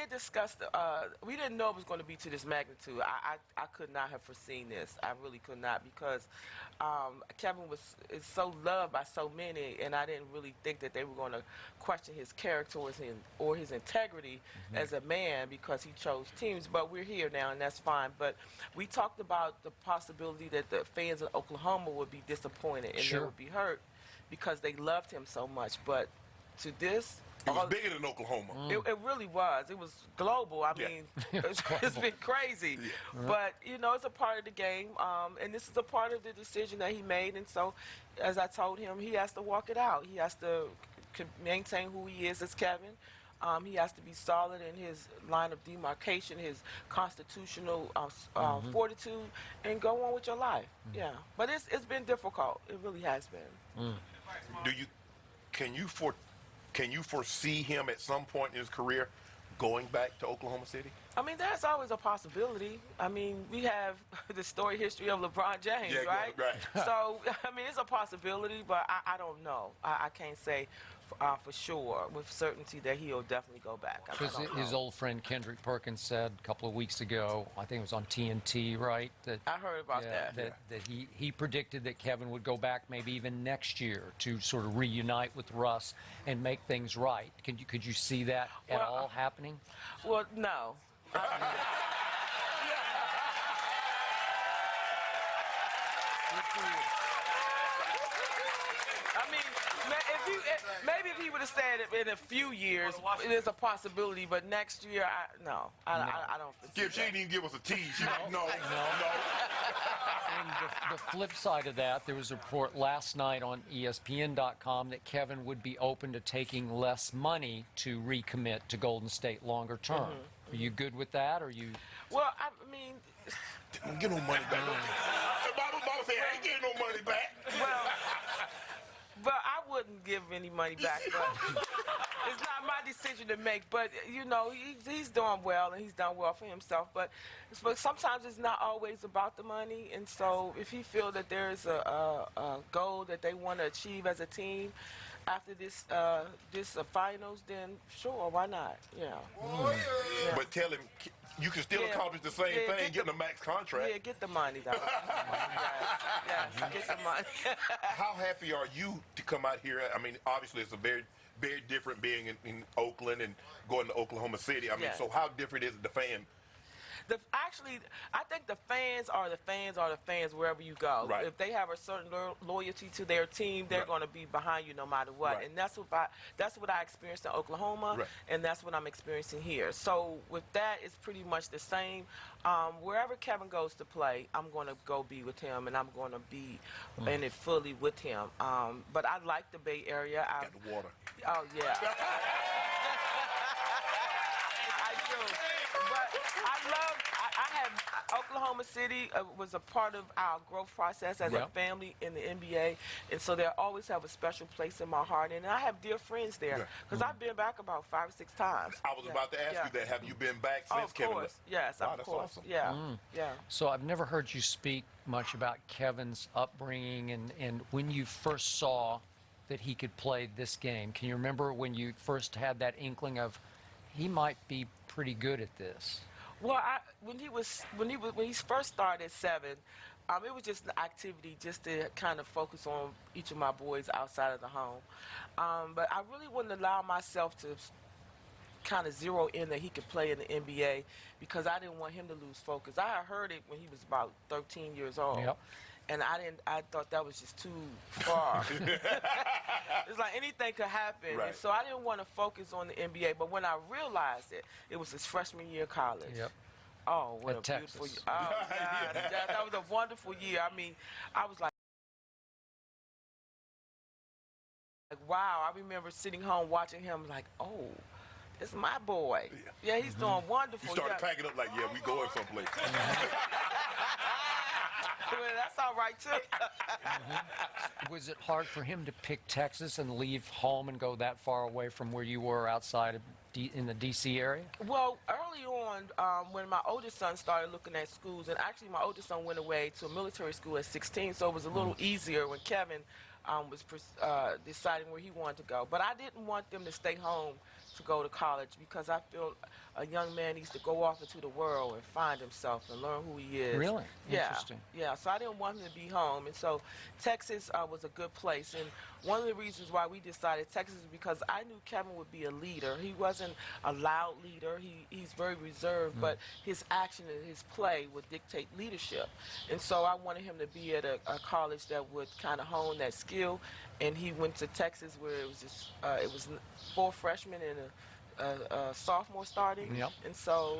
did discuss we didn't know it was going to be to this magnitude. I could not have foreseen this. I really could not, because Kevin is so loved by so many, and I didn't really think that they were going to question his character or his integrity as a man because he chose teams. But we're here now, and that's fine. But we talked about the possibility that the fans of Oklahoma would be disappointed and they would be hurt because they loved him so much. But to this, it was bigger than Oklahoma. It really was. It was global. I mean, it's been crazy. But, you know, it's a part of the game, and this is a part of the decision that he made. And so, as I told him, he has to walk it out. He has to maintain who he is as Kevin. He has to be solid in his line of demarcation, his constitutional fortitude, and go on with your life. Yeah. But it's been difficult. It really has been. Can you foresee him at some point in his career going back to Oklahoma City? I mean, that's always a possibility. I mean, we have the story history of LeBron James, right? So, I mean, it's a possibility, but I don't know. I can't say for sure with certainty that he'll definitely go back. Because his old friend Kendrick Perkins said a couple of weeks ago, I think it was on TNT, right? That I heard about that. That he predicted that Kevin would go back maybe even next year to sort of reunite with Russ and make things right. Could you see that at all happening? Well, no. I mean, maybe if he would have said it in a few years, there's a possibility. But next year, no, I don't. She didn't even give us a tease. No. And the flip side of that, there was a report last night on ESPN.com that Kevin would be open to taking less money to recommit to Golden State longer term. Are you good with that, or you? Well, I mean, don't get no money back. Mama say I ain't getting no money back. Well, but I wouldn't give any money back. But it's not my decision to make. But you know, he's doing well, and he's done well for himself. But sometimes it's not always about the money. And so, if he feels that there is a goal that they want to achieve as a team after this finals, then sure, why not? Yeah. But tell him you can still accomplish the same thing, getting a max contract. Yeah, get the money, though. Get the money. How happy are you to come out here? I mean, obviously it's a very, very different being in Oakland and going to Oklahoma City. I mean, so how different is the fan? Actually, I think the fans are the fans wherever you go. Right. If they have a certain loyalty to their team, they're going to be behind you no matter what. And that's what I experienced in Oklahoma, and that's what I'm experiencing here. So with that, it's pretty much the same. Wherever Kevin goes to play, I'm going to go be with him, and I'm going to be in it fully with him. But I like the Bay Area. Got the water. Oh, yeah. I do. But I have Oklahoma City was a part of our growth process as a family in the NBA, and so they always have a special place in my heart. And I have dear friends there because I've been back about 5 or 6 times. I was about to ask you that. Have you been back since Kevin? Of course. Yes, of course. Awesome. Yeah, yeah. So I've never heard you speak much about Kevin's upbringing and when you first saw that he could play this game. Can you remember when you first had that inkling of he might be pretty good at this? Well, when he first started at 7, it was just an activity just to kind of focus on each of my boys outside of the home. But I really wouldn't allow myself to kind of zero in that he could play in the NBA because I didn't want him to lose focus. I had heard it when he was about 13 years old. And I thought that was just too far. It's like anything could happen. And so I didn't want to focus on the NBA. But when I realized it was his freshman year of college. Oh, what a beautiful year. Oh, God. That was a wonderful year. I mean, I was like, wow. I remember sitting home watching him like, oh, it's my boy. Yeah, he's doing wonderful. You started packing up like, yeah, we going someplace. Well, that's all right, too. Was it hard for him to pick Texas and leave home and go that far away from where you were outside of in the D.C. area? Well, early on, when my oldest son started looking at schools, and actually my oldest son went away to a military school at 16, so it was a little easier when Kevin was deciding where he wanted to go. But I didn't want them to stay home to go to college because I feel a young man needs to go off into the world and find himself and learn who he is. Really? Yeah. Interesting. Yeah. So I didn't want him to be home, and so Texas was a good place. And one of the reasons why we decided Texas is because I knew Kevin would be a leader. He wasn't a loud leader. He's very reserved, but his action and his play would dictate leadership. And so I wanted him to be at a college that would kind of hone that skill. And he went to Texas where it was just it was 4 freshmen and a sophomore starting. Yep. And so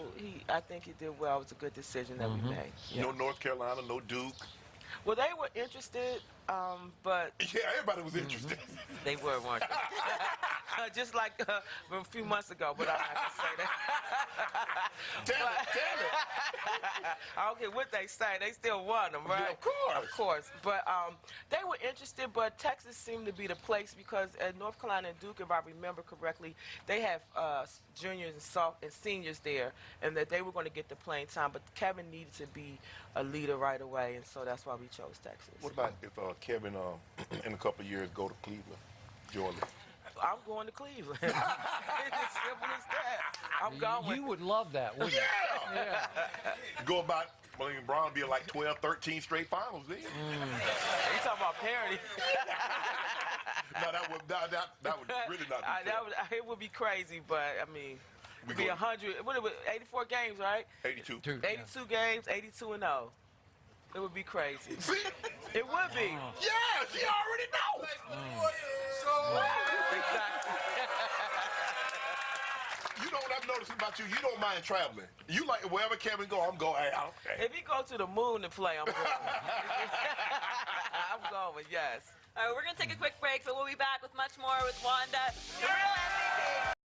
I think he did well. It was a good decision that we made. Yeah. No North Carolina, no Duke. Well, they were interested, but Yeah, everybody was interested. they weren't they? Just like a few months ago, but I'm not gonna say that. Damn it. I don't care what they say, they still want them, right? Yeah, of course. Of course. But they were interested, but Texas seemed to be the place because at North Carolina and Duke, if I remember correctly, they have juniors and seniors there, and that they were going to get the playing time. But Kevin needed to be a leader right away, and so that's why we chose Texas. What about if Kevin, in a couple of years, go to Cleveland, Georgia? I'm going to Cleveland. It's as simple as that. I'm going. You would love that, wouldn't you? Yeah. Go about, well, Brown be like 12, 13 straight finals then. You talking about parity? No, that would really not be fair. It would be crazy, but I mean, We it'd be go- 100. What it was, 84 games, right? 82. 82 games, 82-0. It would be crazy. See? It would be. Yeah, she already knows. Exactly. You know what I've noticed about you? You don't mind traveling. You like wherever Kevin go, I'm going. Hey, okay. If he go to the moon to play, I'm going. I'm going. Yes. All right, we're going to take a quick break, but we'll be back with much more with Wanda. Durant.